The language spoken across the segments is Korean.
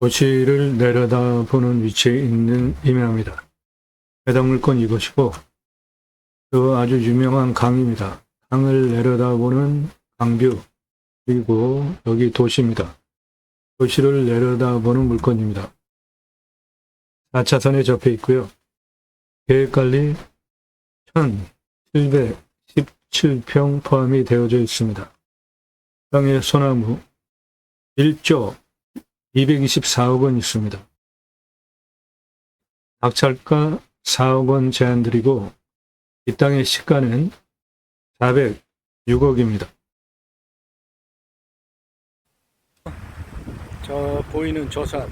도시를 내려다보는 위치에 있는 임야입니다. 해당 물건 이것이고 또 아주 유명한 강입니다. 강을 내려다보는 강뷰, 그리고 여기 도시입니다. 도시를 내려다보는 물건입니다. 4차선에 접해 있고요. 계획관리 1717평 포함이 되어져 있습니다. 땅에 소나무 1조 224억 원 있습니다. 낙찰가 4억 원 제한드리고 이 땅의 시가는 406억입니다. 저 보이는 저 산,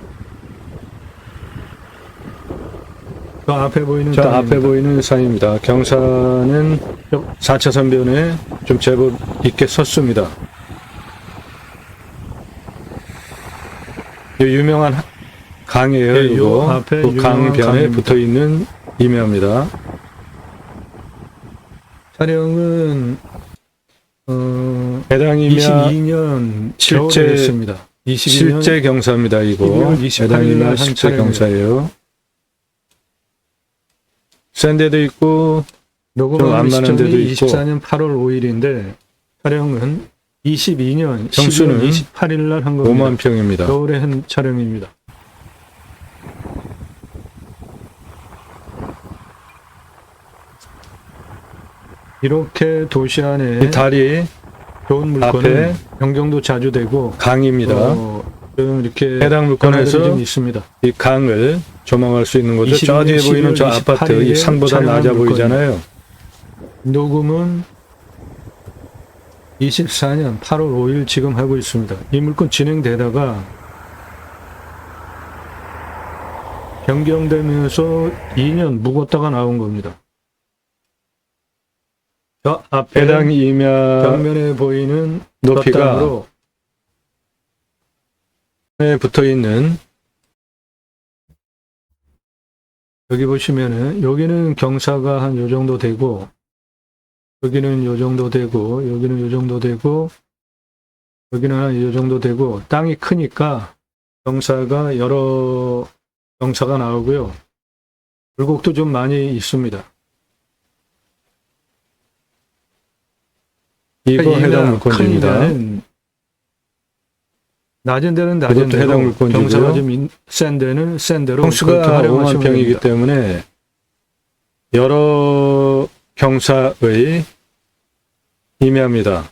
저 앞에 보이는 산입니다. 경사는 4차선 변에 좀 제법 있게 섰습니다. 유명한 강이에요. 네, 이거 앞에 그 강 변에 강입니다. 붙어 있는 임야입니다. 촬영은 해당 임야 22년 실제 경사입니다. 이거 12월 28일 해당 임야 한 실제 촬영이에요. 경사예요. 센 데도 있고 좀 녹음하는 안 많은 데도 시점이 있고 24년 8월 5일인데 촬영은 22년 평수는 12월 28일 날 한 겁니다. 5만 평입니다. 겨울에 한 촬영입니다. 이렇게 도시 안에 이 다리 좋은 물건은 앞에 변경도 자주 되고 강입니다. 좀 이렇게 해당 물건에서 변화들이 좀 있습니다. 이 강을 조망할 수 있는 거죠. 저 22년 뒤에 보이는 저 12월 아파트, 이 28일에 산보다 낮아 촬영한 보이잖아요. 녹음은 24년 8월 5일 지금 하고 있습니다. 이 물건 진행되다가 변경되면서 2년 묵었다가 나온 겁니다. 저 앞에 해당 임야 벽면에 보이는 높이가 덧담으로 붙어 있는 여기 보시면은 여기는 경사가 한 요 정도 되고 여기는 요 정도 되고 여기는 요 정도 되고 여기는 한 요 정도 되고 땅이 크니까 경사가 여러 경사가 나오고요. 굴곡도 좀 많이 있습니다. 이거 그러니까 해당 물건입니다. 낮은 데는 낮은 이것도 데로 해당 물건이고요. 경사가 좀 센 데는 센 데로 평수가 그렇게 5만 활용하시면 평이기 됩니다. 때문에 여러 경사의 임야입니다.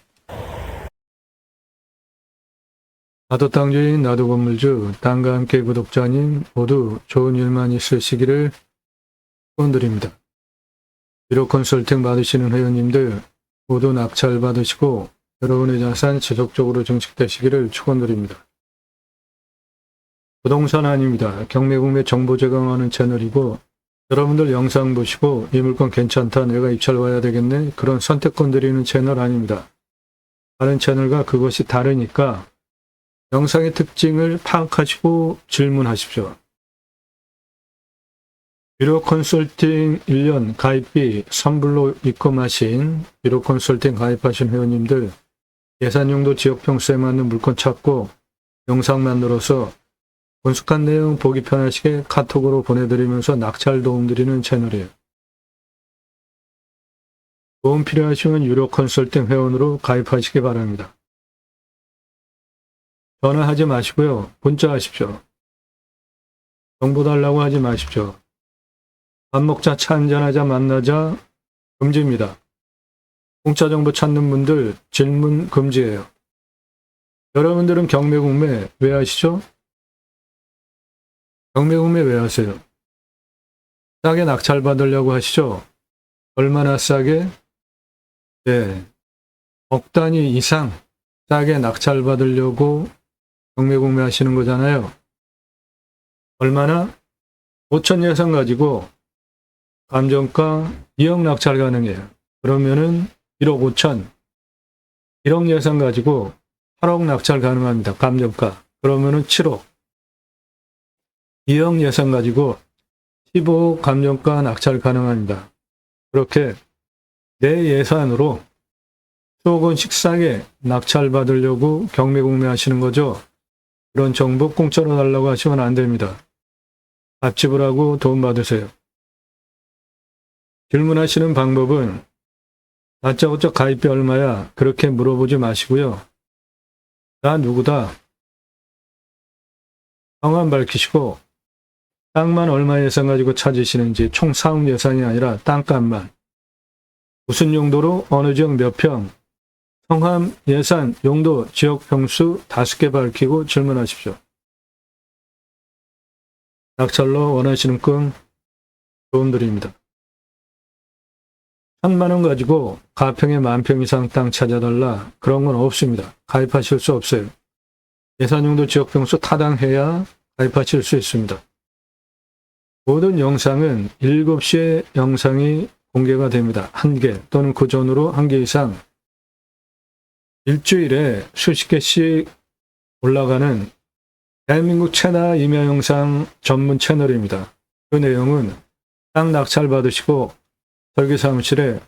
나도 땅주인 나도 건물주 땅과 함께 구독자님 모두 좋은 일만 있으시기를 축원드립니다. 비료 컨설팅 받으시는 회원님들 모두 낙찰 받으시고 여러분의 자산 지속적으로 증식되시기를 축원드립니다. 부동산 아닙니다. 경매국매 정보 제공하는 채널이고 여러분들 영상 보시고 이 물건 괜찮다 내가 입찰 와야 되겠네 그런 선택권 드리는 채널 아닙니다. 다른 채널과 그것이 다르니까 영상의 특징을 파악하시고 질문하십시오. 비료 컨설팅 1년 가입비 선불로 입금하신 비료 컨설팅 가입하신 회원님들 예산용도 지역평수에 맞는 물건 찾고 영상 만들어서 분석한 내용 보기 편하시게 카톡으로 보내드리면서 낙찰 도움드리는 채널이에요. 도움 필요하시면 유료 컨설팅 회원으로 가입하시기 바랍니다. 전화하지 마시고요. 문자하십시오. 정보 달라고 하지 마십시오. 밥 먹자, 차 한잔하자, 만나자 금지입니다. 공짜 정보 찾는 분들 질문 금지예요. 여러분들은 경매국매 왜 하시죠? 경매국매 왜 하세요? 싸게 낙찰 받으려고 하시죠? 얼마나 싸게? 네, 억 단위 이상 싸게 낙찰 받으려고 경매국매 하시는 거잖아요. 얼마나? 5천 예산 가지고 감정가 2억 낙찰 가능해요. 그러면은 1억 5천, 1억 예산 가지고 8억 낙찰 가능합니다. 감정가. 그러면은 7억. 2억 예산 가지고 15억 감정가 낙찰 가능합니다. 그렇게 내 예산으로 수억 원씩 싸게 낙찰 받으려고 경매국매 하시는 거죠. 그런 정보 공짜로 달라고 하시면 안 됩니다. 밥집을 하고 돈 받으세요. 질문하시는 방법은 다짜고짜 가입비 얼마야? 그렇게 물어보지 마시고요. 나 누구다? 성함 밝히시고 땅만 얼마 예산 가지고 찾으시는지 총 사업 예산이 아니라 땅값만. 무슨 용도로 어느 지역 몇 평, 성함, 예산, 용도, 지역 평수 5개 밝히고 질문하십시오. 낙찰로 원하시는 건 도움드립니다. 1,000만 원 가지고 가평에 10,000평 이상 땅 찾아달라. 그런 건 없습니다. 가입하실 수 없어요. 예산 용도 지역 평수 타당해야 가입하실 수 있습니다. 모든 영상은 7시에 영상이 공개가 됩니다. 1개 또는 그 전후로 1개 이상 일주일에 수십 개씩 올라가는 대한민국 최다 임야 영상 전문 채널입니다. 그 내용은 땅 낙찰 받으시고 설계사무실에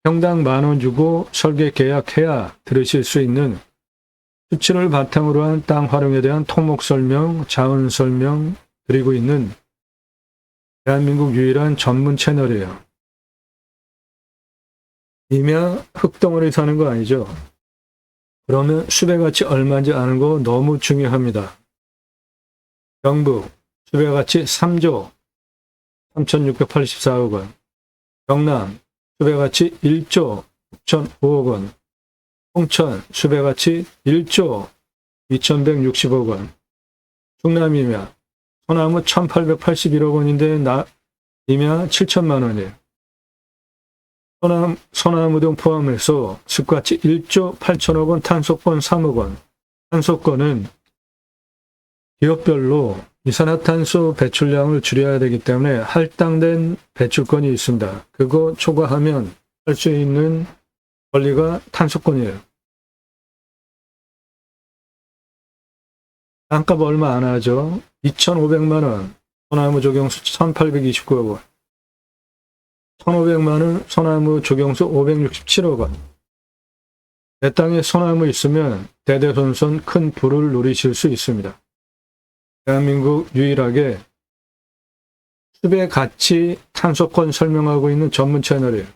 평당 10,000원 주고 설계 계약해야 들으실 수 있는 수치를 바탕으로 한 땅 활용에 대한 토목 설명, 자원 설명 드리고 있는 대한민국 유일한 전문 채널이에요. 임야 흙덩어리 사는 거 아니죠? 그러면 수배가치 얼마인지 아는 거 너무 중요합니다. 경북 수배가치 3조 3,684억 원, 경남 수배가치 1조 6,005억 원, 홍천 수배가치 1조 2,160억 원, 충남 임야 소나무 1,881억 원인데 임야 7천만 원이에요. 소나무 등 포함해서 습가치 1조 8천억 원, 탄소권 3억 원. 탄소권은 기업별로 이산화탄소 배출량을 줄여야 되기 때문에 할당된 배출권이 있습니다. 그거 초과하면 할 수 있는 권리가 탄소권이에요. 땅값 얼마 안 하죠? 2,500만 원, 소나무 조경수 1,829억 원. 1,500만 원, 소나무 조경수 567억 원. 내 땅에 소나무 있으면 대대손손 큰 부를 누리실 수 있습니다. 대한민국 유일하게 수배 가치 탄소권 설명하고 있는 전문 채널이에요.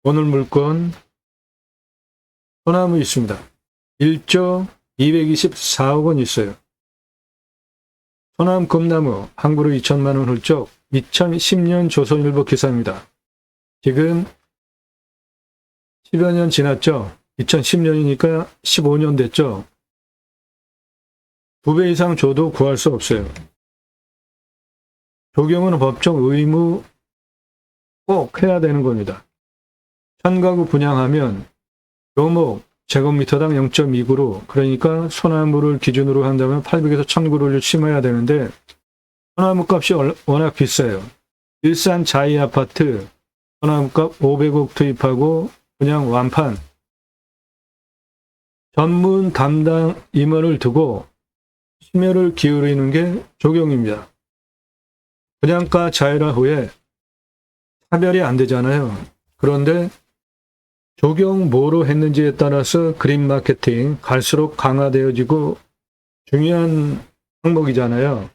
오늘 물건 소나무 있습니다. 1조 224억 원 있어요. 소나무 금나무 한 그루 2천만 원 훌쩍 2010년 조선일보 기사입니다. 지금 10여 년 지났죠. 2010년이니까 15년 됐죠. 2배 이상 줘도 구할 수 없어요. 조경은 법적 의무 꼭 해야 되는 겁니다. 1,000가구 분양하면 묘목 제곱미터당 0.2그루, 그러니까 소나무를 기준으로 한다면 800에서 1,000그루를 심어야 되는데 소나무 값이 워낙 비싸요. 일산 자이 아파트 소나무값 500억 투입하고 그냥 완판. 전문 담당 임원을 두고 심혈을 기울이는 게 조경입니다. 분양가 자율화 후에 차별이 안 되잖아요. 그런데 조경 뭐로 했는지에 따라서 그린 마케팅 갈수록 강화되어지고 중요한 항목이잖아요.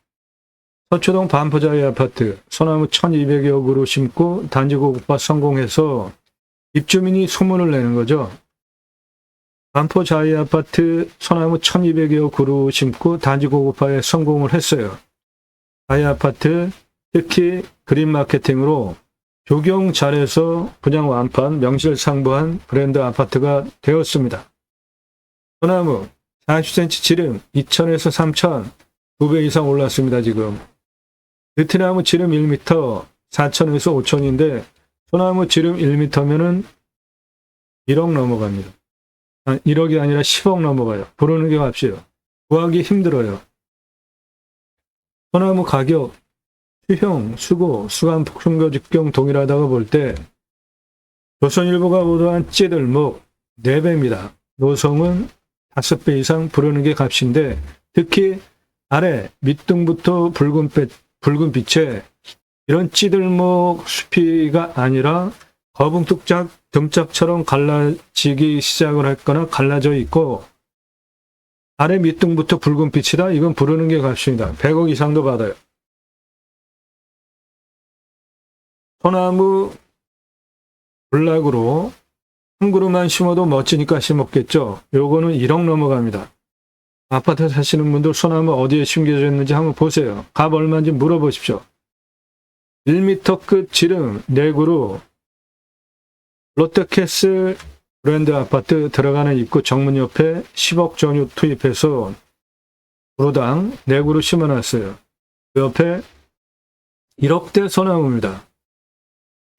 서초동 반포자이 아파트 소나무 1,200여 그루 심고 단지 고급화 성공해서 입주민이 소문을 내는 거죠. 반포자이 아파트 소나무 1,200여 그루 심고 단지 고급화에 성공을 했어요. 자이 아파트 특히 그린 마케팅으로 조경 잘해서 분양 완판 명실상부한 브랜드 아파트가 되었습니다. 소나무 40cm 지름 2,000에서 3,000, 2배 이상 올랐습니다. 지금. 느티나무 지름 1m 4,000에서 5,000인데 소나무 지름 1m면은 1억 넘어갑니다. 1억이 아니라 10억 넘어가요. 부르는 게 값이에요. 구하기 힘들어요. 소나무 가격 수형, 수고, 수감, 풍교, 직경 동일하다고 볼 때 조선일보가 보도한 찌들목 4배입니다. 노성은 5배 이상 부르는 게 값인데 특히 아래 밑둥부터 붉은 빛에 이런 찌들목 수피가 아니라 거북 등짝처럼 갈라지기 시작을 했거나 갈라져 있고 아래 밑둥부터 붉은 빛이다. 이건 부르는 게 값입니다. 100억 이상도 받아요. 소나무 군락으로 한 그루만 심어도 멋지니까 심었겠죠. 요거는 1억 넘어갑니다. 아파트 사시는 분들 소나무 어디에 심겨져 있는지 한번 보세요. 값 얼마인지 물어보십시오. 1m 끝 지름 4그루 롯데캐슬 브랜드 아파트 들어가는 입구 정문 옆에 10억 전유 투입해서 그루당 4그루 심어놨어요. 그 옆에 1억대 소나무입니다.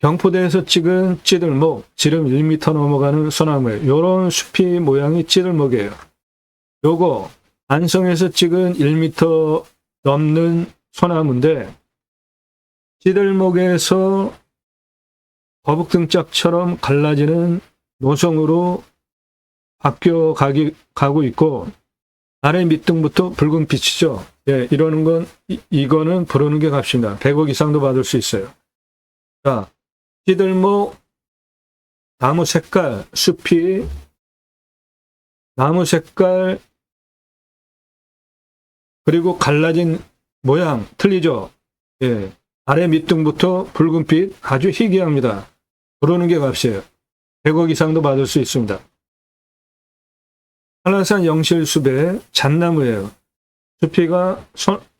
경포대에서 찍은 찌들목, 지름 1m 넘어가는 소나무예요. 요런 숲이 모양이 찌들목이에요. 요거 안성에서 찍은 1m 넘는 소나무인데 찌들목에서 거북등짝처럼 갈라지는 노성으로 바뀌어 가고 있고 아래 밑둥부터 붉은 빛이죠. 예, 이러는 건 이거는 부르는 게 값입니다. 100억 이상도 받을 수 있어요. 자, 찌들목 나무 색깔, 숲이 나무 색깔 그리고 갈라진 모양 틀리죠? 예. 아래 밑둥부터 붉은빛 아주 희귀합니다. 부르는 게 값이에요. 100억 이상도 받을 수 있습니다. 한라산 영실숲의 잣나무예요. 숲이가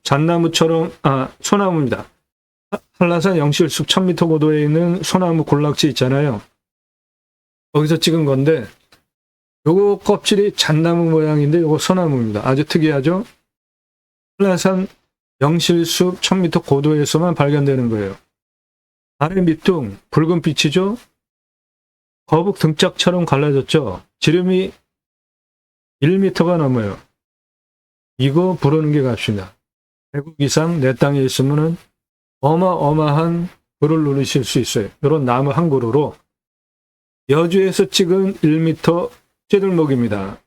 잣나무처럼 소나무입니다. 한라산 영실숲 1000m 고도에 있는 소나무 군락지 있잖아요. 거기서 찍은 건데 요거 껍질이 잣나무 모양인데 요거 소나무입니다. 아주 특이하죠? 한라산 영실숲 1000m 고도에서만 발견되는 거예요. 아래 밑둥 붉은 빛이죠? 거북 등짝처럼 갈라졌죠? 지름이 1m가 넘어요. 이거 부르는 게 값입니다. 100억 이상 내 땅에 있으면은 어마어마한 그루를 누리실 수 있어요. 이런 나무 한 그루로 여주에서 찍은 1m 찌들목입니다.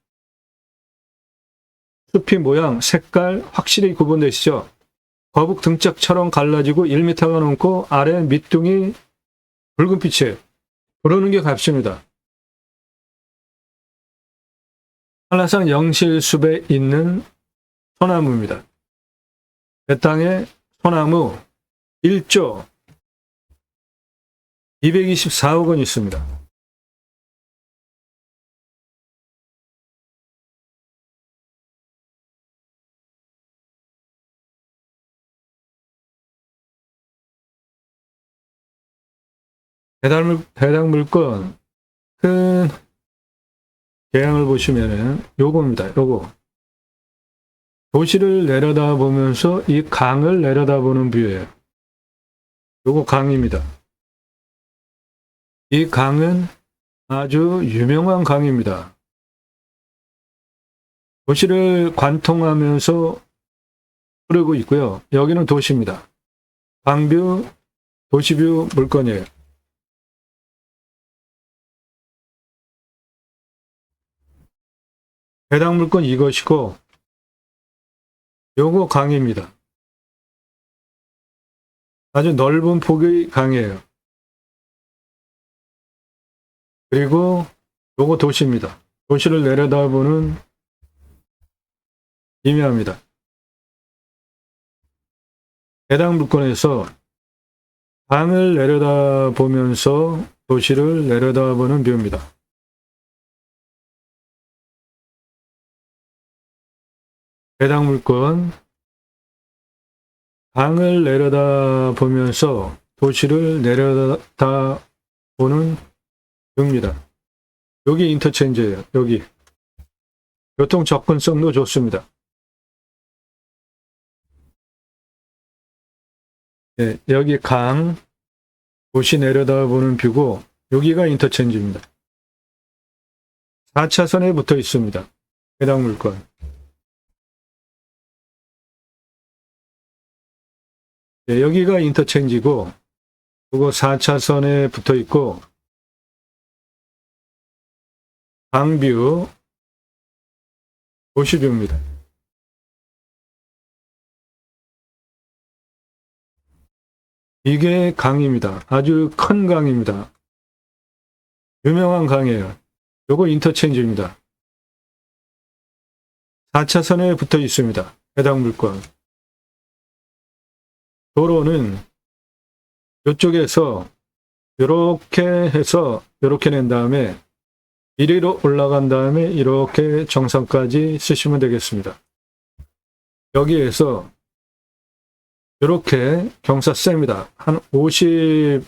숲이 모양, 색깔 확실히 구분되시죠? 거북 등짝처럼 갈라지고 1m가 넘고 아래 밑둥이 붉은 빛이에요. 부르는 게 값입니다. 한라산 영실숲에 있는 소나무입니다. 내 땅에 소나무 1조 224억 원 있습니다. 해당 물건 큰 계양을 보시면은 요겁니다. 요거 도시를 내려다 보면서 이 강을 내려다보는 뷰예요. 요거 강입니다. 이 강은 아주 유명한 강입니다. 도시를 관통하면서 흐르고 있고요. 여기는 도시입니다. 강뷰, 도시뷰 물건이에요. 해당 물건 이것이고 요거 강입니다. 아주 넓은 폭의 강이에요. 그리고 요거 도시입니다. 도시를 내려다보는 미묘합니다. 해당 물건에서 강을 내려다보면서 도시를 내려다보는 뷰입니다. 해당 물건 강을 내려다보면서 도시를 내려다보는 뷰입니다. 여기 인터체인지예요. 여기 교통 접근성도 좋습니다. 네, 여기 강, 도시 내려다보는 뷰고 여기가 인터체인지입니다. 4차선에 붙어 있습니다. 해당 물건. 네, 여기가 인터체인지고 그거 4차선에 붙어 있고 강뷰, 도시뷰입니다. 이게 강입니다. 아주 큰 강입니다. 유명한 강이에요. 요거 인터체인지입니다. 4차선에 붙어 있습니다. 해당 물건. 도로는 이쪽에서 이렇게 해서 이렇게 낸 다음에 이리로 올라간 다음에 이렇게 정상까지 쓰시면 되겠습니다. 여기에서 이렇게 경사 셉니다. 한 50도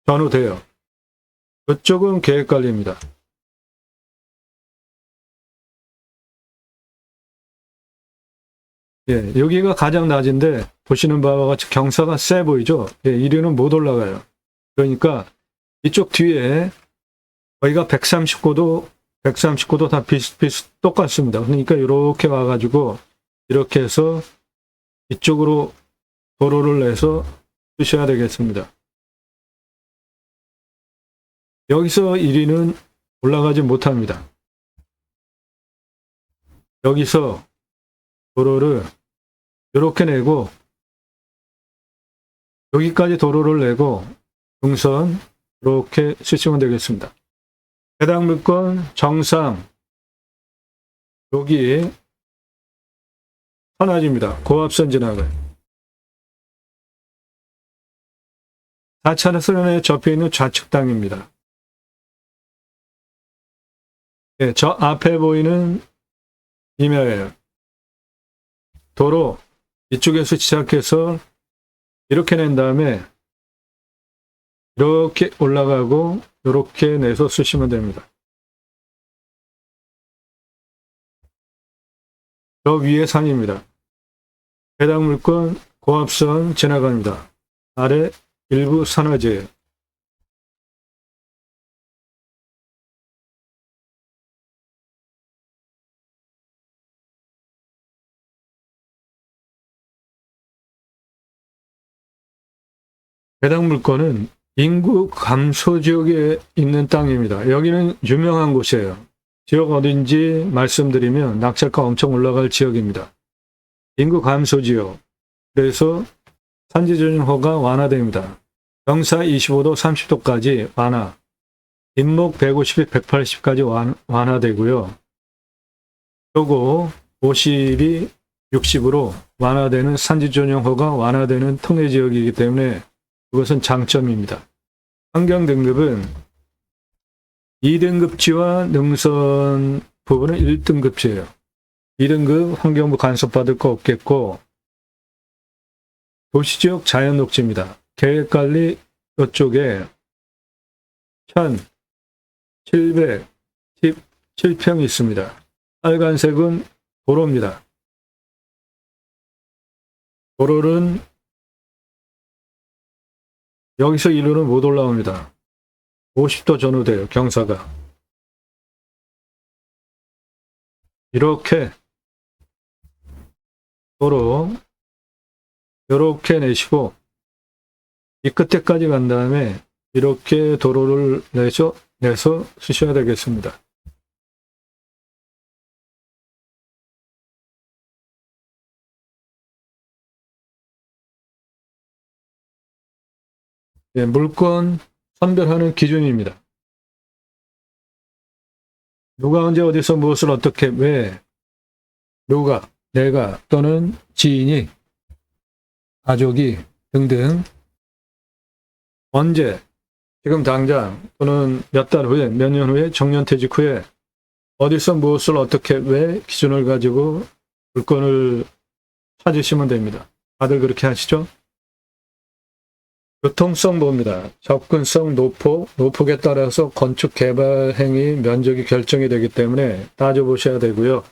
전후돼요. 이쪽은 계획관리입니다. 예, 여기가 가장 낮은데 보시는 바와 같이 경사가 세 보이죠? 예, 이리는 못 올라가요. 그러니까 이쪽 뒤에 거기가 139도 다 비슷 똑같습니다. 그러니까 이렇게 와가지고 이렇게 해서 이쪽으로 도로를 내서 쓰셔야 되겠습니다. 여기서 이리는 올라가지 못합니다. 여기서 도로를 이렇게 내고 여기까지 도로를 내고 등선 이렇게 쓰시면 되겠습니다. 해당 물건 정상 여기 하나입니다. 고압선 지나가요. 4차선에 접혀 있는 좌측 땅입니다. 예, 저 앞에 보이는 임야예요. 도로 이쪽에서 시작해서 이렇게 낸 다음에 이렇게 올라가고 이렇게 내서 쓰시면 됩니다. 저 위에 산입니다. 해당 물건 고압선 지나갑니다. 아래 일부 산화제예요. 해당 물건은 인구 감소 지역에 있는 땅입니다. 여기는 유명한 곳이에요. 지역 어딘지 말씀드리면 낙찰가 엄청 올라갈 지역입니다. 인구 감소 지역. 그래서 산지조정허가 완화됩니다. 경사 25도, 30도까지 완화. 뒷목 150에 180까지 완화되고요. 요거 50이 60으로 완화되는 산지조정허가 완화되는 통해지역이기 때문에 그것은 장점입니다. 환경 등급은 2등급지와 능선 부분은 1등급지예요. 2등급 환경부 간섭받을 거 없겠고 도시지역 자연녹지입니다. 계획관리 이쪽에 1717평이 있습니다. 빨간색은 도로입니다. 도로는 여기서 이리로는 못 올라옵니다. 50도 전후돼요. 경사가. 이렇게 도로 이렇게 내시고 이 끝에까지 간 다음에 이렇게 도로를 내서 쓰셔야 되겠습니다. 예, 물건 선별하는 기준입니다. 누가 언제 어디서 무엇을 어떻게 왜 누가 내가 또는 지인이 가족이 등등 언제 지금 당장 또는 몇 달 후에 몇 년 후에 정년퇴직 후에 어디서 무엇을 어떻게 왜 기준을 가지고 물건을 찾으시면 됩니다. 다들 그렇게 하시죠? 교통성 봅니다. 접근성, 노폭에 따라서 건축 개발 행위 면적이 결정이 되기 때문에 따져보셔야 되고요.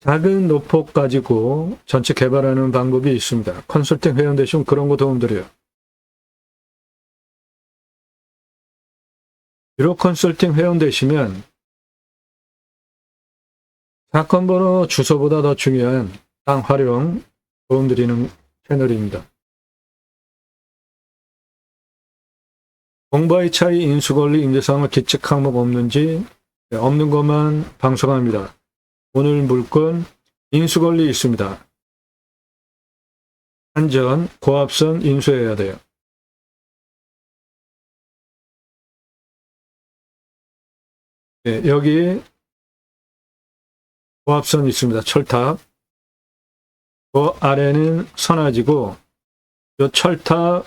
작은 노폭 가지고 전체 개발하는 방법이 있습니다. 컨설팅 회원 되시면 그런 거 도움드려요. 유로 컨설팅 회원 되시면 사건 번호 주소보다 더 중요한 땅 활용 도움드리는 채널입니다. 공바의 차이, 인수권리, 임대사항을 기책 항목 없는지 없는 것만 방송합니다. 오늘 물건 인수권리 있습니다. 안전, 고압선 인수해야 돼요. 예, 여기 고압선이 있습니다. 철탑. 그 아래는 선화지고 이 철탑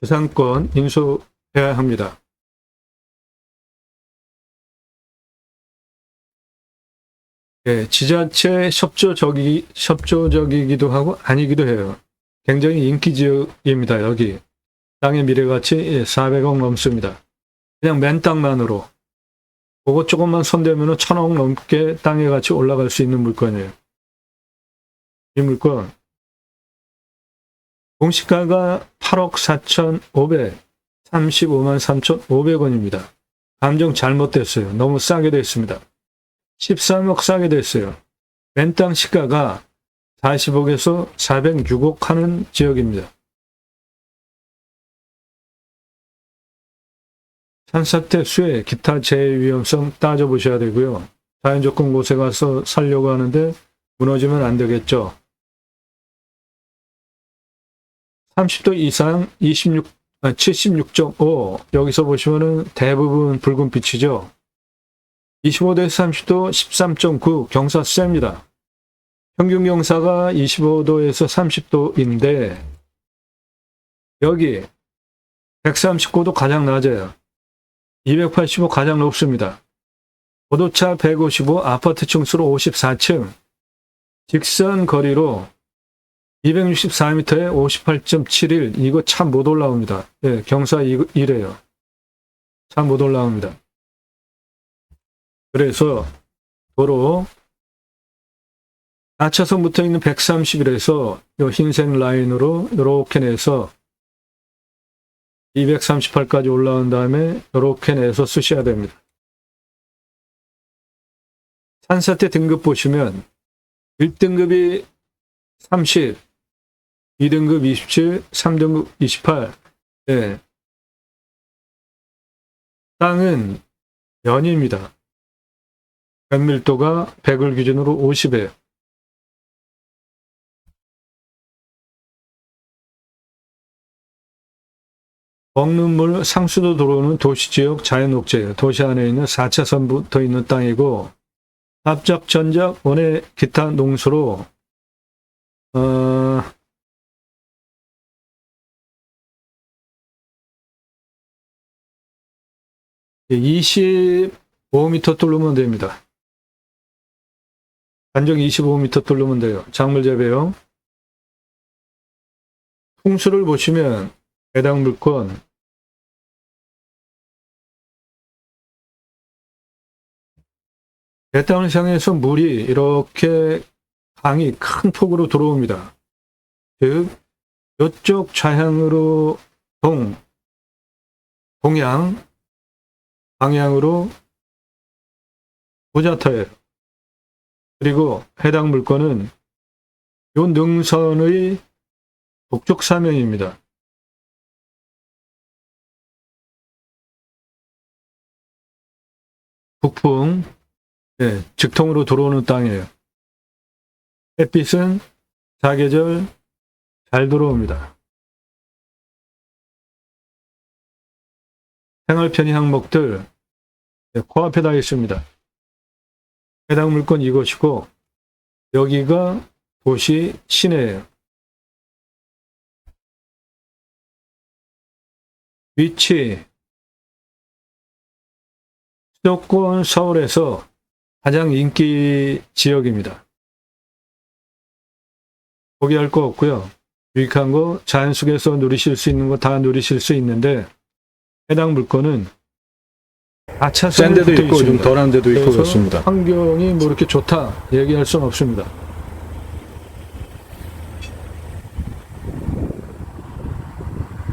재산권 인수해야 합니다. 예, 지자체 협조적이기도 하고 아니기도 해요. 굉장히 인기 지역입니다. 여기 땅의 미래가치 400억 넘습니다. 그냥 맨 땅만으로 그거 조금만 손대면 1000억 넘게 땅의 가치 올라갈 수 있는 물건이에요. 이 물건 공시가가 8억 4,535만 3,500원입니다. 감정 잘못됐어요. 너무 싸게 됐습니다. 13억 싸게 됐어요. 맨 땅 시가가 40억에서 406억 하는 지역입니다. 산사태 수해 기타 재해 위험성 따져보셔야 되고요. 자연조건 곳에 가서 살려고 하는데 무너지면 안 되겠죠. 30도 이상 76.5 여기서 보시면은 대부분 붉은 빛이죠. 25도에서 30도 13.9 경사 셉니다. 평균 경사가 25도에서 30도인데 여기 139도 가장 낮아요. 285 가장 높습니다. 고도차 155, 아파트 층수로 54층, 직선 거리로 264m에 58.71 이거 참 못 올라옵니다. 예, 경사 이래요. 참 못 올라옵니다. 그래서 도로 4차선 붙어 있는 131에서 이 흰색 라인으로 이렇게 내서 238까지 올라온 다음에 이렇게 내서 쓰셔야 됩니다. 산사태 등급 보시면 1등급이 30, 2등급 27, 3등급 28. 네. 땅은 연입니다. 면밀도가 100을 기준으로 50이에요. 먹는 물 상수도 들어오는 도시지역 자연녹지예요. 도시 안에 있는 4차선 붙어 있는 땅이고 합작, 전작, 원해 기타 농수로 25m 뚫으면 됩니다. 단정 25m 뚫으면 돼요. 작물 재배용. 풍수를 보시면 해당 물건 배땅을 향해서 물이 이렇게 강이 큰 폭으로 들어옵니다. 즉 이쪽 좌향으로 동양 방향으로 부자터예요. 그리고 해당 물건은 이 능선의 북쪽 사면입니다. 북풍, 네, 직통으로 들어오는 땅이에요. 햇빛은 사계절 잘 들어옵니다. 생활 편의 항목들 코앞에 다 있습니다. 해당 물건 이것이고 여기가 도시 시내예요. 위치 수도권 서울에서 가장 인기 지역입니다. 포기할 거 없고요. 유익한 거 자연 속에서 누리실 수 있는 거 다 누리실 수 있는데 해당 물건은 4차선에 센 데도 있고 좀 덜한 데도 있고 그렇습니다. 환경이 뭐 이렇게 좋다 얘기할 수는 없습니다.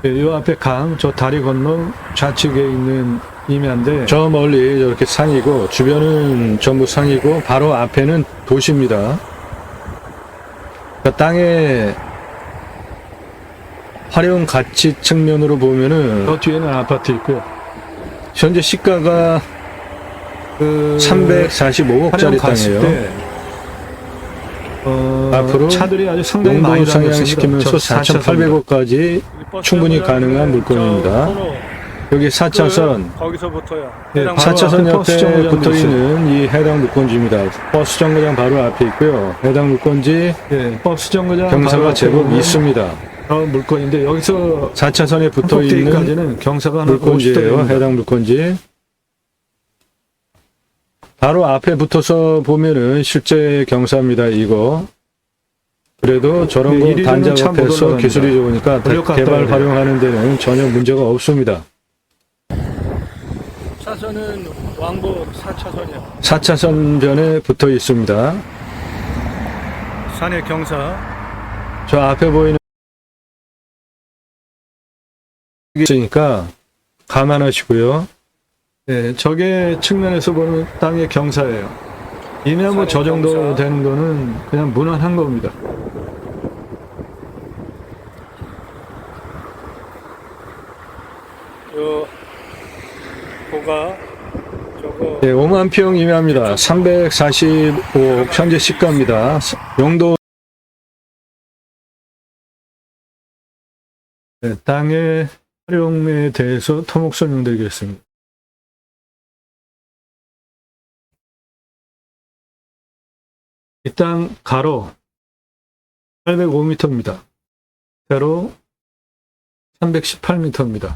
네, 이 앞에 강, 저 다리 건너 좌측에 있는 임야인데 저 멀리 저렇게 산이고 주변은 전부 산이고 바로 앞에는 도시입니다. 그러니까 땅의 활용 가치 측면으로 보면은 저 뒤에는 아파트 있고요. 현재 시가가 그 345억짜리 땅이에요. 앞으로 차들이 아주 상당히 많이 용도 상향시키면서 4,800억까지 충분히 가능한 물건입니다. 여기 4차선, 거기서부터요. 네, 바로 4차선 앞에 버스 옆에 정거장도 붙어 있어요. 있는 이 해당 물건지입니다. 버스 정거장 바로 앞에 있고요. 해당 물건지 예, 버스 정거장 경사가 바로 제법 앞에 있습니다. 물건인데 여기서 4차선에 붙어 있는 꼭대기까지는 경사가 한 물건지예요. 50도입니다. 해당 물건지. 바로 앞에 붙어서 보면은 실제 경사입니다. 이거. 그래도 저런 네, 거 이리로는 단작 차못 앞에서 올라갑니다. 기술이 좋으니까 올려갔다 개발 와야 돼요. 활용하는 데는 전혀 문제가 없습니다. 차선은 왕복 4차선이요. 4차선 변에 붙어 있습니다. 산의 경사. 저 앞에 보이는 있으니까 감안하시고요. 네, 저게 측면에서 보는 땅의 경사예요. 이미 뭐 저 정도 경사. 되는 거는 그냥 무난한 겁니다. 요 고가 저거 네, 5만 평 이내입니다. 345억 현재 시가입니다. 용도 네, 땅의 활용에 대해서 토목 설명드리겠습니다. 이 땅 가로 805m입니다. 세로 318m입니다.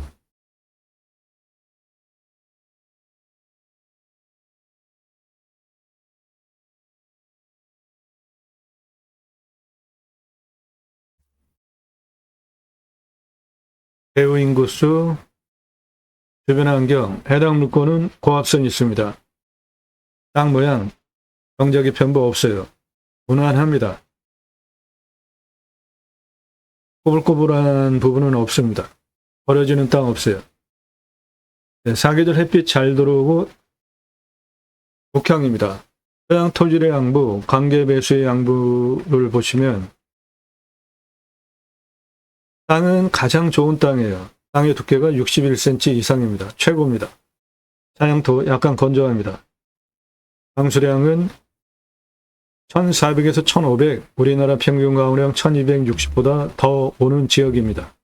배후 인구수, 주변 환경, 해당 물건은 고압선이 있습니다. 땅 모양, 경작이 편부 없어요. 무난합니다. 꼬불꼬불한 부분은 없습니다. 버려지는 땅 없어요. 네, 사계절 햇빛 잘 들어오고 북향입니다. 토양 토질의 양부, 관계 배수의 양부를 보시면 땅은 가장 좋은 땅이에요. 땅의 두께가 61cm 이상입니다. 최고입니다. 사양토 약간 건조합니다. 강수량은 1400에서 1500, 우리나라 평균 가후량 1260보다 더 오는 지역입니다.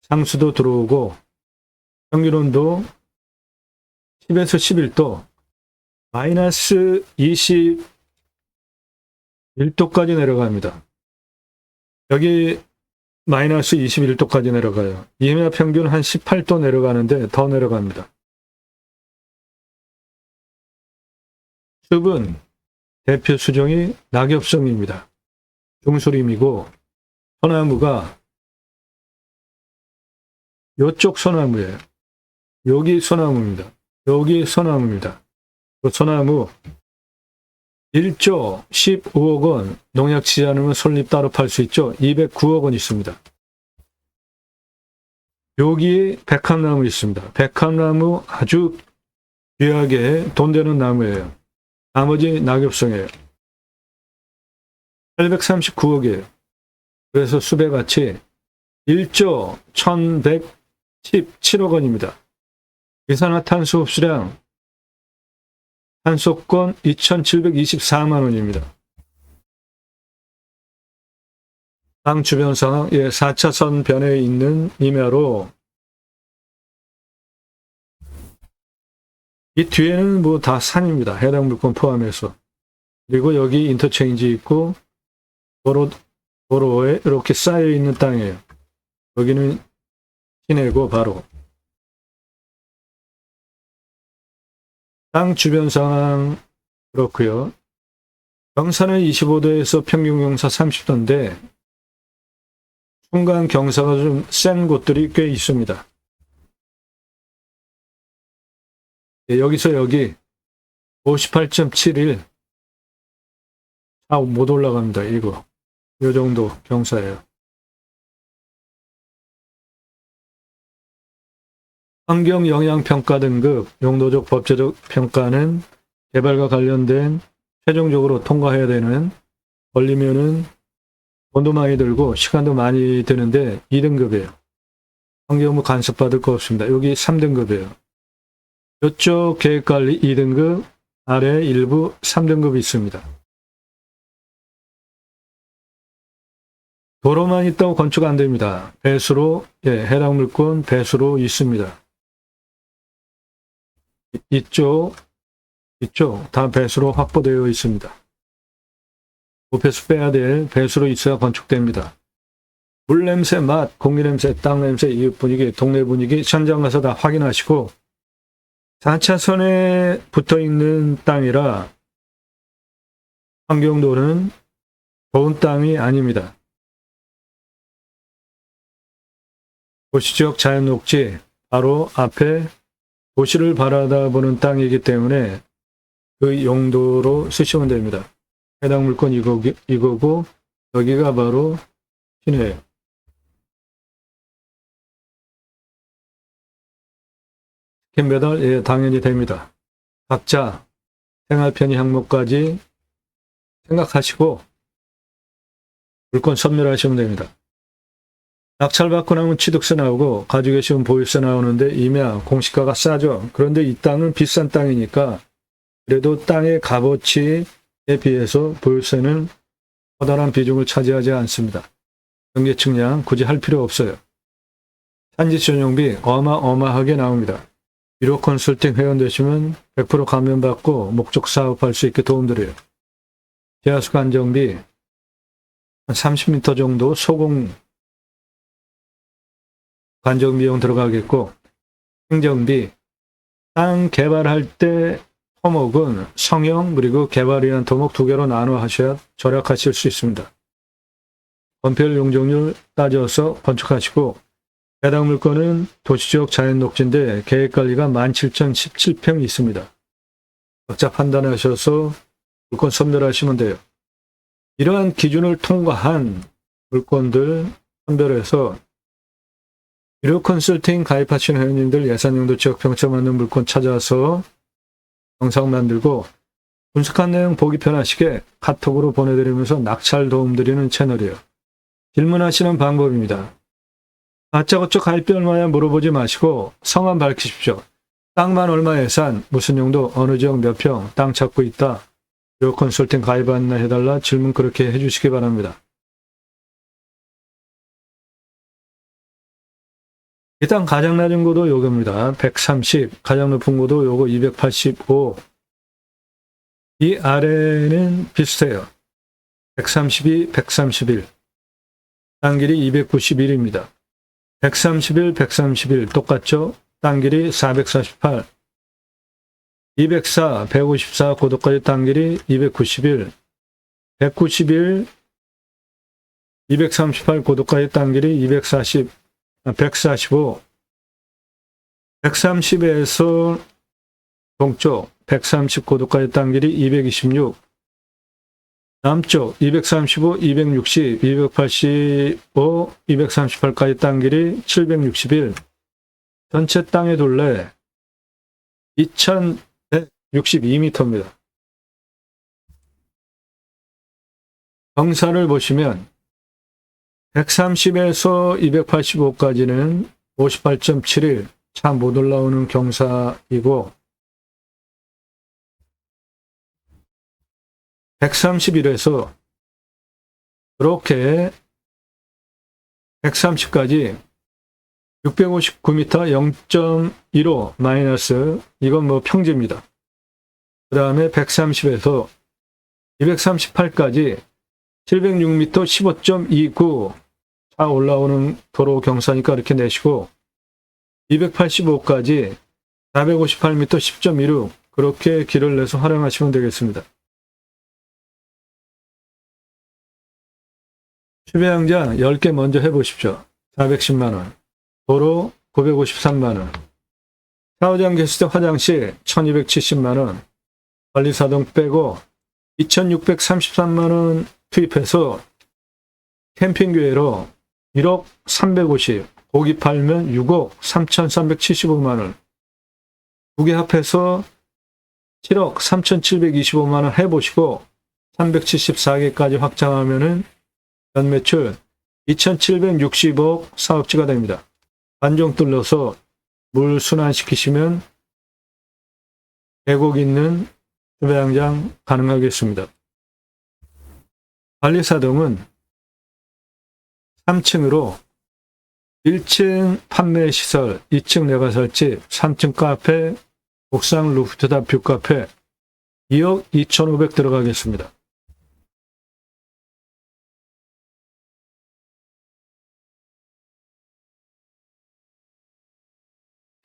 상수도 들어오고 평균 온도 10에서 11도, 마이너스 21도까지 내려갑니다. 여기 마이너스 21도까지 내려가요. 이해나 평균 한 18도 내려가는데 더 내려갑니다. 숲은 대표 수종이 낙엽송입니다. 중수림이고 소나무가 이쪽 소나무예요. 여기 소나무입니다. 여기 소나무입니다. 그 소나무 1조 15억 원, 농약 치지 않으면 솔잎 따로 팔 수 있죠. 209억 원 있습니다. 여기 백합나무 있습니다. 백합나무 아주 귀하게 돈 되는 나무예요. 나머지 낙엽송이에요. 839억이에요. 그래서 숲의 가치 1조 1117억 원입니다. 이산화탄소 흡수량 탄소권 2724만 원입니다. 땅 주변 상황, 4차선 변에 있는 임야로 이 뒤에는 뭐 다 산입니다. 해당 물건 포함해서. 그리고 여기 인터체인지 있고 도로에 이렇게 쌓여 있는 땅이에요. 여기는 시내고 바로. 땅 주변 상황 그렇고요. 경사는 25도에서 평균 경사 30도인데 순간 경사가 좀 센 곳들이 꽤 있습니다. 여기서 여기 58.71 못 올라갑니다. 이거 이 정도 경사예요. 환경영향평가 등급 용도적 법제적 평가는 개발과 관련된 최종적으로 통과해야 되는, 걸리면은 돈도 많이 들고 시간도 많이 드는데 2등급이에요. 환경부 간섭받을 거 없습니다. 여기 3등급이에요. 이쪽 계획관리 2등급, 아래 일부 3등급이 있습니다. 도로만 있다고 건축 안 됩니다. 배수로, 해당 물건 배수로 있습니다. 이쪽 다 배수로 확보되어 있습니다. 배수 빼야 될 배수로 있어야 건축됩니다. 물 냄새, 맛, 공기 냄새, 땅 냄새, 이웃 분위기, 동네 분위기 현장 가서 다 확인하시고 4차선에 붙어 있는 땅이라 환경도는 좋은 땅이 아닙니다. 도시지역 자연녹지 바로 앞에 도시를 바라다보는 땅이기 때문에 그 용도로 쓰시면 됩니다. 해당 물건 이거고 여기가 바로 시내예요. 스킨 배달 당연히 됩니다. 각자 생활 편의 항목까지 생각하시고 물건 선멸하시면 됩니다. 낙찰받고 나면 취득세 나오고 가지고 계시면 보유세 나오는데 임야 공시가가 싸죠. 그런데 이 땅은 비싼 땅이니까 그래도 땅의 값어치에 비해서 보유세는 커다란 비중을 차지하지 않습니다. 경계 측량 굳이 할 필요 없어요. 산지 전용비 어마어마하게 나옵니다. 유료 컨설팅 회원 되시면 100% 감면받고 목적 사업할 수 있게 도움드려요. 지하수 관정비 한 30m 정도 소공 관정 비용 들어가겠고 행정비 땅 개발할 때 토목은 성형 그리고 개발이란 토목 두 개로 나눠 하셔야 절약하실 수 있습니다. 건폐율 용적률 따져서 건축하시고 해당 물건은 도시지역 자연녹지인데 계획관리가 17,017평이 있습니다. 각자 판단하셔서 물건 선별하시면 돼요. 이러한 기준을 통과한 물건들 선별해서 유료 컨설팅 가입하신 회원님들 예산용도 지역평차 맞는 물건 찾아서 영상 만들고 분석한 내용 보기 편하시게 카톡으로 보내드리면서 낙찰 도움드리는 채널이에요. 질문하시는 방법입니다. 다짜고짜 가입비 얼마야 물어보지 마시고 성함 밝히십시오. 땅만 얼마 예산, 무슨 용도, 어느 지역 몇 평, 땅 찾고 있다. 유료 컨설팅 가입 안내해달라 질문 그렇게 해주시기 바랍니다. 일단 가장 낮은 고도 요겁니다. 130, 가장 높은 고도 요거 285. 이 아래는 비슷해요. 132, 131. 땅 길이 291입니다. 131, 131 똑같죠? 땅 길이 448. 204, 154 고도까지 땅 길이 291. 191, 238 고도까지 땅 길이 240. 145, 130에서 동쪽 130 고도까지 땅 길이 226, 남쪽 235, 260, 285, 238까지 땅 길이 761, 전체 땅의 둘레 2162m입니다. 경사를 보시면 130에서 285까지는 58.71, 차 못 올라오는 경사이고 131에서 이렇게 130까지 659m 0.15 마이너스 이건 뭐 평지입니다. 그 다음에 130에서 238까지 706m 15.29 차 올라오는 도로 경사니까 이렇게 내시고 285까지 458m 10.16 그렇게 길을 내서 활용하시면 되겠습니다. 추배양장 10개 먼저 해보십시오. 410만원 도로 953만원 샤워장 개수대 화장실 1270만원 관리사동 빼고 2633만원 투입해서 캠핑교회로 1억 350, 고기 팔면 6억 3,375만원, 두 개 합해서 7억 3,725만원 해보시고 374개까지 확장하면은 연매출 2,760억 사업지가 됩니다. 반종 뚫러서 물 순환시키시면 계곡 있는 주배양장 가능하겠습니다. 관리사동은 3층으로 1층 판매 시설, 2층 내과살집, 3층 카페, 옥상 루프탑 뷰카페 2억 2,500 들어가겠습니다.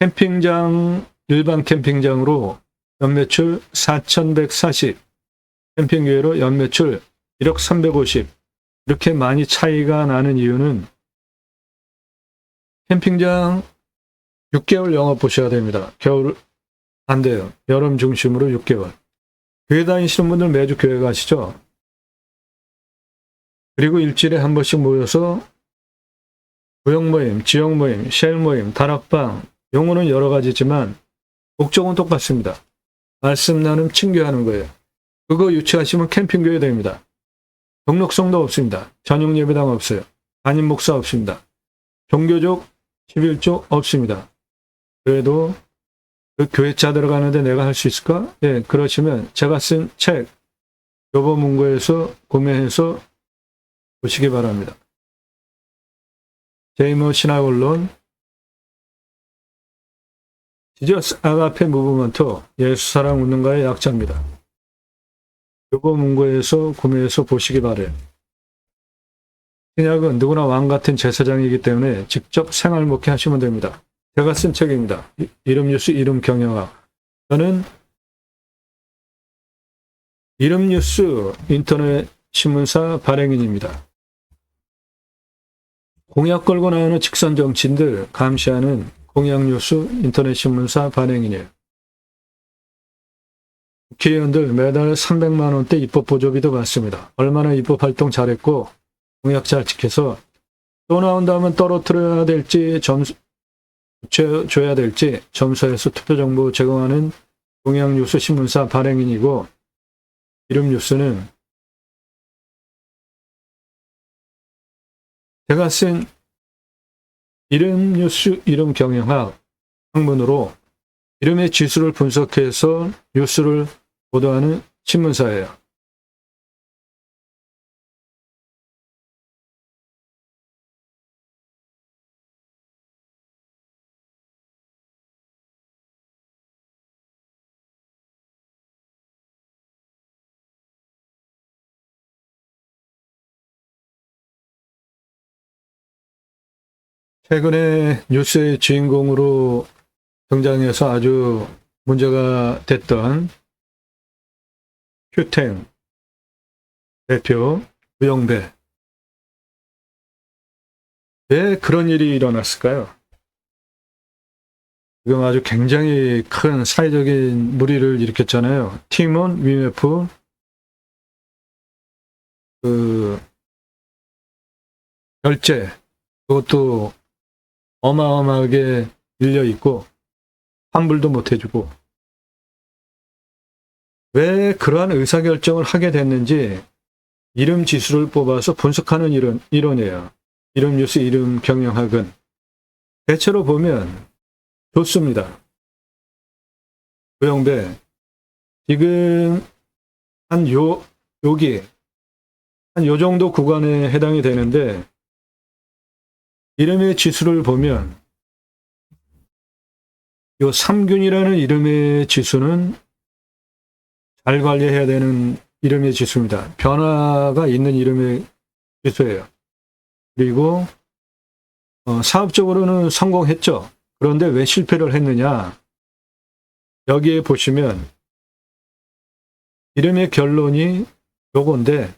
캠핑장, 일반 캠핑장으로 연매출 4,140, 캠핑계로 연매출 1억 350. 이렇게 많이 차이가 나는 이유는 캠핑장 6개월 영업 보셔야 됩니다. 겨울 안 돼요. 여름 중심으로 6개월. 교회 다니시는 분들 매주 교회 가시죠? 그리고 일주일에 한 번씩 모여서 구역 모임, 지역 모임, 쉘 모임, 다락방, 용어는 여러 가지지만 목적은 똑같습니다. 말씀 나눔 친교하는 거예요. 그거 유치하시면 캠핑교회 됩니다. 등록성도 없습니다. 전용 예배당 없어요. 담임 목사 없습니다. 종교적 11조 없습니다. 그래도 그 교회차 들어가는데 내가 할 수 있을까? 예, 그러시면 제가 쓴 책 교보문고에서 구매해서 보시기 바랍니다. 제이모 신학언론 지저스 아가페 무브먼트 예수 사랑 운동가의 약자입니다. 교보문고에서 구매해서 보시기 바래요. 신약은 누구나 왕 같은 제사장이기 때문에 직접 생활 목회 하시면 됩니다. 제가 쓴 책입니다. 이름 뉴스, 이름 경영학. 저는 이름 뉴스 인터넷 신문사 발행인입니다. 공약 걸고 나오는 직선 정치인들 감시하는 공약 뉴스 인터넷 신문사 발행인이에요. 국회의원들 매달 300만 원대 입법 보조비도 받습니다. 얼마나 입법 활동 잘했고 공약 잘 지켜서 또 나온다면 떨어뜨려야 될지 점수 줘야 될지 점수에서 투표 정보 제공하는 공약 뉴스 신문사 발행인이고 이름 뉴스는 제가 쓴 이름 뉴스 이름 경영학 학문으로 이름의 지수를 분석해서 뉴스를 보도하는 신문사예요. 최근에 뉴스의 주인공으로 등장해서 아주 문제가 됐던 큐텐 대표 우영배. 왜 그런 일이 일어났을까요? 지금 아주 굉장히 큰 사회적인 물의를 일으켰잖아요. 팀원 위메프 결제 그것도 어마어마하게 밀려 있고 환불도 못 해주고 왜 그러한 의사결정을 하게 됐는지 이름 지수를 뽑아서 분석하는 이론이에요. 이름 뉴스 이름 경영학은 대체로 보면 좋습니다. 우영배 지금 여기 한 요 정도 구간에 해당이 되는데 이름의 지수를 보면 요 3균이라는 이름의 지수는 잘 관리해야 되는 이름의 지수입니다. 변화가 있는 이름의 지수예요. 그리고 사업적으로는 성공했죠. 그런데 왜 실패를 했느냐? 여기에 보시면 이름의 결론이 요건데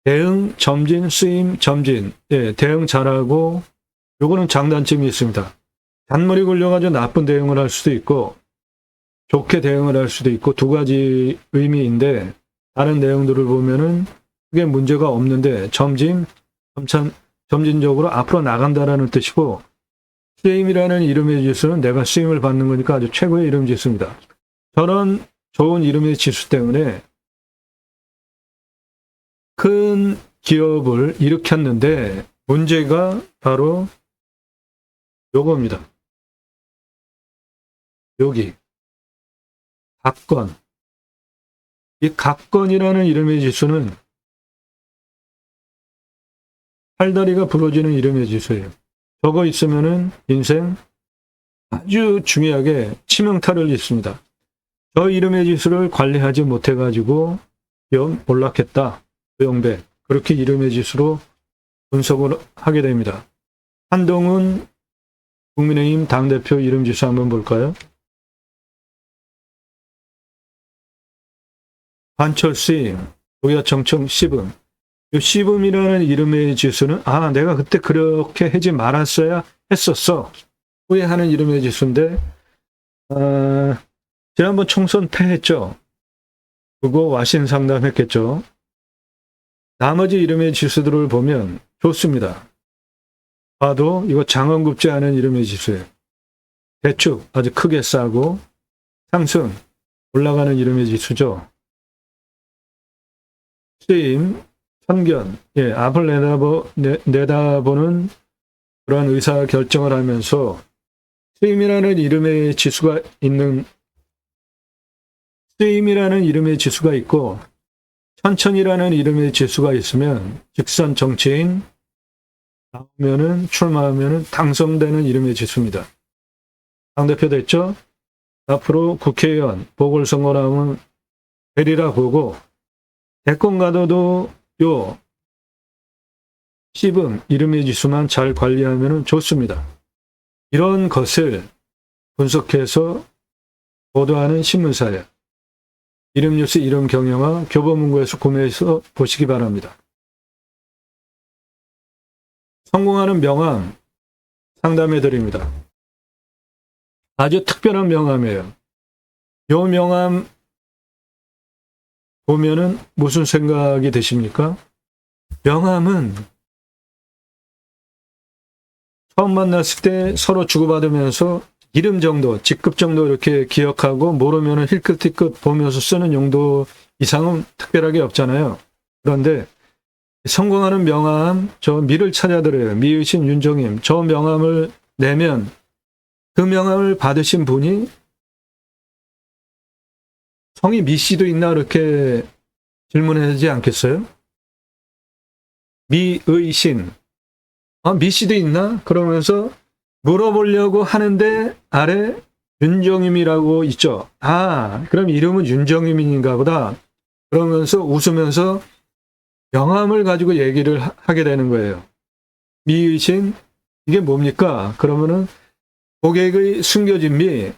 대응, 점진, 쓰임, 점진. 예, 대응 잘하고 요거는 장단점이 있습니다. 잔머리 굴려가지고 나쁜 대응을 할 수도 있고 좋게 대응을 할 수도 있고 두 가지 의미인데 다른 내용들을 보면은 크게 문제가 없는데 점진, 점진적으로 앞으로 나간다라는 뜻이고 쓰임이라는 이름의 지수는 내가 쓰임을 받는 거니까 아주 최고의 이름 지수입니다. 저는 좋은 이름의 지수 때문에 큰 기업을 일으켰는데 문제가 바로 요겁니다. 여기 갑건. 이 갑건이라는 이름의 지수는 팔다리가 부러지는 이름의 지수예요. 저거 있으면은 인생 아주 중요하게 치명타를 입습니다. 저 이름의 지수를 관리하지 못해가지고 몰락했다. 조영배. 그렇게 이름의 지수로 분석을 하게 됩니다. 한동훈 국민의힘 당대표 이름 지수 한번 볼까요? 반철수임, 노야청청 씨붐. 이 씨붐이라는 이름의 지수는 내가 그때 그렇게 하지 말았어야 했었어. 후회하는 이름의 지수인데 지난번 총선 패했죠. 그거 와신 상담했겠죠. 나머지 이름의 지수들을 보면 좋습니다. 봐도 이거 장엄 굽지 않은 이름의 지수예요. 대축 아주 크게 싸고 상승 올라가는 이름의 지수죠. 쓰임, 선견, 앞을 내다보는 그러한 의사 결정을 하면서 쓰임이라는 이름의 지수가 있고 천천히라는 이름의 지수가 있으면 직선 정치인 출마하면은 당선되는 이름의 지수입니다. 당대표 됐죠? 앞으로 국회의원 보궐선거 나오면 되리라 보고 대권 가도 요 씨붐 이름의 지수만 잘 관리하면 좋습니다. 이런 것을 분석해서 보도하는 신문사예요. 이름뉴스 이름경영화 교보문고에서 구매해서 보시기 바랍니다. 성공하는 명함 상담해 드립니다. 아주 특별한 명함이에요. 이 명함 보면은 무슨 생각이 드십니까? 명함은 처음 만났을 때 서로 주고받으면서 이름 정도, 직급 정도 이렇게 기억하고 모르면은 힐끗힐끗 보면서 쓰는 용도 이상은 특별하게 없잖아요. 그런데 성공하는 명함, 저 미를 찾아드려요. 미으신 윤종임. 저 명함을 내면 그 명함을 받으신 분이 성이 미 씨도 있나 이렇게 질문하지 않겠어요? 미의신. 미 씨도 있나? 그러면서 물어보려고 하는데 아래 윤정임이라고 있죠. 그럼 이름은 윤정임인가 보다. 그러면서 웃으면서 명함을 가지고 얘기를 하게 되는 거예요. 미의신, 이게 뭡니까? 그러면은 고객의 숨겨진 미,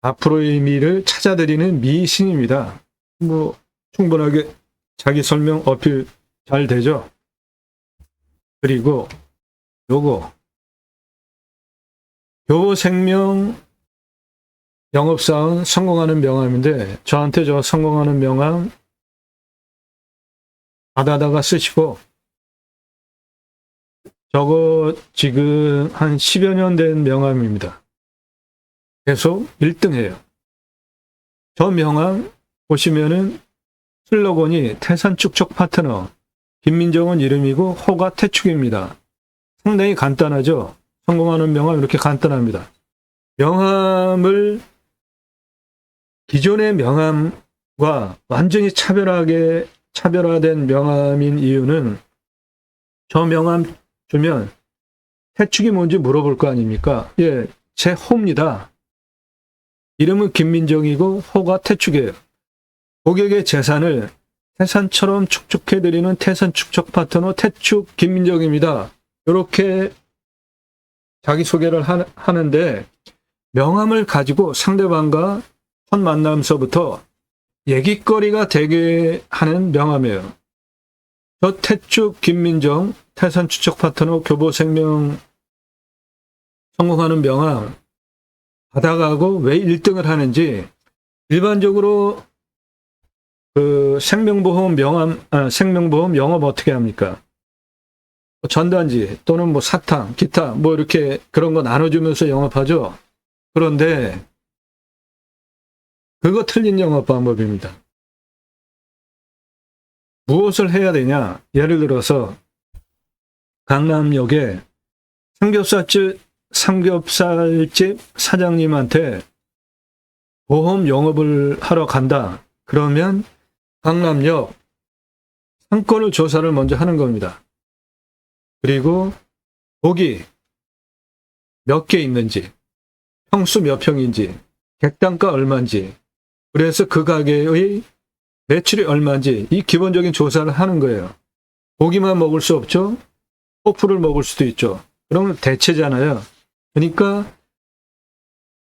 앞으로의 미를 찾아드리는 미신입니다. 충분하게 자기 설명 어필 잘 되죠? 그리고 요거 교보생명 영업사원 성공하는 명함인데 저한테 저 성공하는 명함 받아다가 쓰시고 저거 지금 한 10여 년 된 명함입니다. 계속 1등해요. 저 명함 보시면은 슬로건이 태산축적 파트너 김민정은 이름이고 호가 태축입니다. 상당히 간단하죠. 성공하는 명함 이렇게 간단합니다. 명함을 기존의 명함과 완전히 차별화된 명함인 이유는 저 명함 주면 태축이 뭔지 물어볼 거 아닙니까? 제 호입니다. 이름은 김민정이고 호가 태축이에요. 고객의 재산을 태산처럼 축적해드리는 태산축적 파트너 태축 김민정입니다. 이렇게 자기소개를 하는데 명함을 가지고 상대방과 첫 만남서부터 얘기거리가 되게 하는 명함이에요. 저 태축 김민정 태산축적 파트너 교보생명 성공하는 명함 받아가고 왜 1등을 하는지 일반적으로 그 생명보험 생명보험 영업 어떻게 합니까? 전단지 또는 사탕, 기타 이렇게 그런 거 나눠주면서 영업하죠. 그런데 그거 틀린 영업 방법입니다. 무엇을 해야 되냐? 예를 들어서 강남역에 삼겹살집 사장님한테 보험 영업을 하러 간다. 그러면 강남역 상권을 조사를 먼저 하는 겁니다. 그리고 복이 몇 개 있는지, 평수 몇 평인지, 객단가 얼마인지, 그래서 그 가게의 매출이 얼마인지 이 기본적인 조사를 하는 거예요. 고기만 먹을 수 없죠. 호프를 먹을 수도 있죠. 그러면 대체잖아요. 그러니까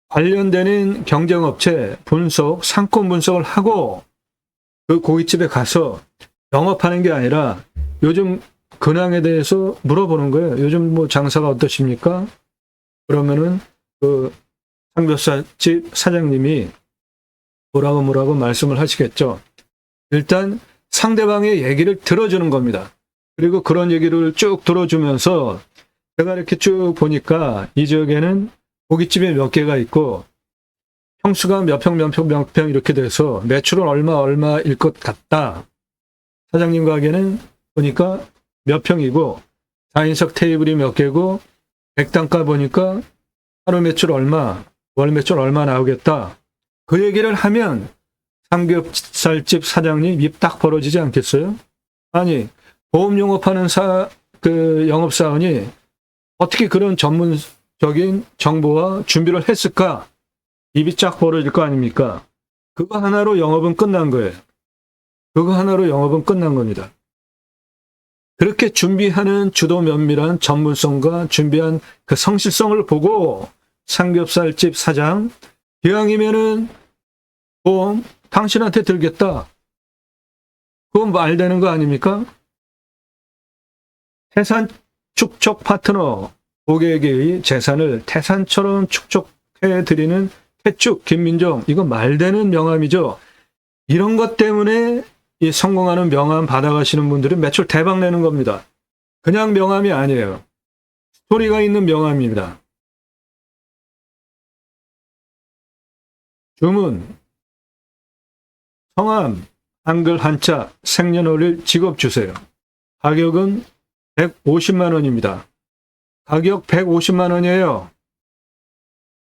관련되는 경쟁업체 분석, 상권 분석을 하고 그 고깃집에 가서 영업하는 게 아니라 요즘 근황에 대해서 물어보는 거예요. 요즘 뭐 장사가 어떠십니까? 그러면은 그 삼겹살집 사장님이 뭐라고 말씀을 하시겠죠. 일단 상대방의 얘기를 들어주는 겁니다. 그리고 그런 얘기를 쭉 들어주면서 제가 이렇게 쭉 보니까 이 지역에는 고깃집이 몇 개가 있고 평수가 몇 평 이렇게 돼서 매출은 얼마일 것 같다. 사장님 가게는 보니까 몇 평이고 4인석 테이블이 몇 개고 백단가 보니까 하루 매출 얼마, 월 매출 얼마 나오겠다. 그 얘기를 하면 삼겹살집 사장님 입 딱 벌어지지 않겠어요? 아니, 보험 영업하는 영업사원이 어떻게 그런 전문적인 정보와 준비를 했을까? 입이 쫙 벌어질 거 아닙니까? 그거 하나로 영업은 끝난 거예요. 그거 하나로 영업은 끝난 겁니다. 그렇게 준비하는 주도 면밀한 전문성과 준비한 그 성실성을 보고 삼겹살집 사장, 기왕이면은 보험 당신한테 들겠다. 그건 말 되는 거 아닙니까? 태산 축적 파트너, 고객의 재산을 태산처럼 축적해드리는 태축, 김민정, 이거 말 되는 명함이죠. 이런 것 때문에 이 성공하는 명함 받아가시는 분들은 매출 대박 내는 겁니다. 그냥 명함이 아니에요. 스토리가 있는 명함입니다. 주문, 성함, 한글 한자, 생년월일, 직업 주세요. 가격은 150만 원입니다. 가격 150만 원이에요.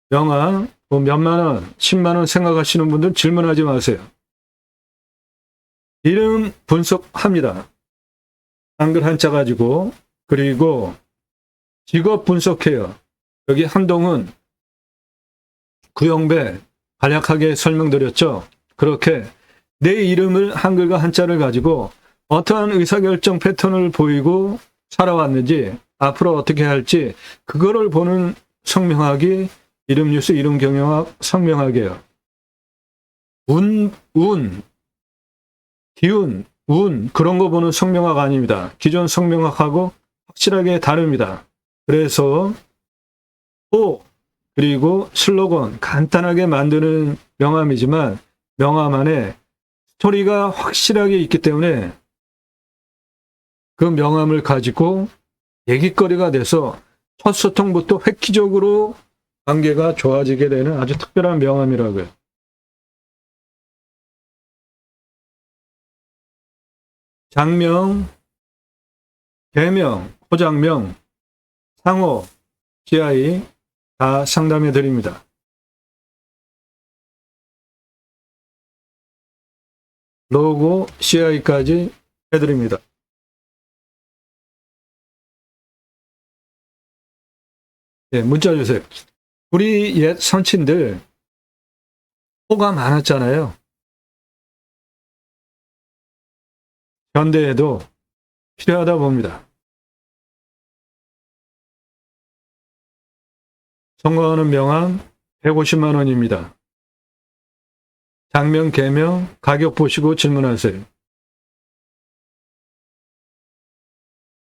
명함, 뭐 몇만 원, 10만 원 생각하시는 분들 질문하지 마세요. 이름 분석합니다. 한글 한자 가지고. 그리고 직업 분석해요. 여기 한동훈, 구영배 간략하게 설명드렸죠. 그렇게 내 이름을 한글과 한자를 가지고 어떠한 의사결정 패턴을 보이고 살아왔는지 앞으로 어떻게 할지 그거를 보는 성명학이 이름뉴스 이름경영학 성명학이에요. 기운, 운 그런 거 보는 성명학 아닙니다. 기존 성명학하고 확실하게 다릅니다. 그래서 그리고 슬로건 간단하게 만드는 명함이지만 명함 안에 스토리가 확실하게 있기 때문에 그 명함을 가지고 얘기거리가 돼서 첫 소통부터 획기적으로 관계가 좋아지게 되는 아주 특별한 명함이라고요. 장명, 개명, 호장명, 상호, GI 다 상담해 드립니다. 로고, CI까지 해드립니다. 네, 문자 주세요. 우리 옛 선친들 호가 많았잖아요. 현대에도 필요하다 봅니다. 선거하는 명함 150만 원입니다. 장명, 개명, 가격 보시고 질문하세요.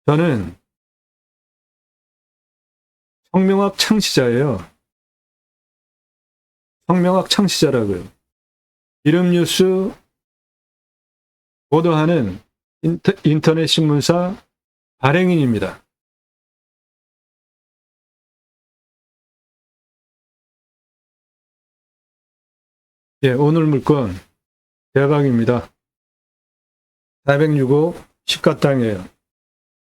저는 성명학 창시자예요. 성명학 창시자라고요. 이름뉴스 보도하는 인터넷 신문사 발행인입니다. 예, 오늘 물건 대박입니다. 406호 시가 땅이에요.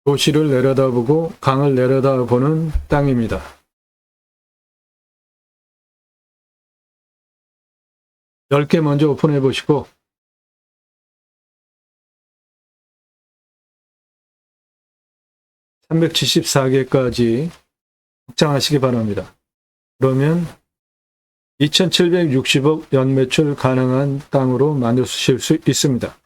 도시를 내려다보고 강을 내려다보는 땅입니다. (10개) 먼저 오픈해 보시고 374개까지 확장하시기 바랍니다. 그러면 2760억 연매출 가능한 땅으로 만드실 수 있습니다.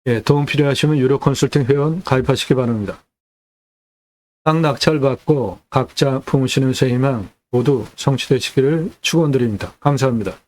예, 도움 필요하시면 유료 컨설팅 회원 가입하시기 바랍니다. 땅 낙찰받고 각자 품으시는 새 희망 모두 성취되시기를 축원드립니다. 감사합니다.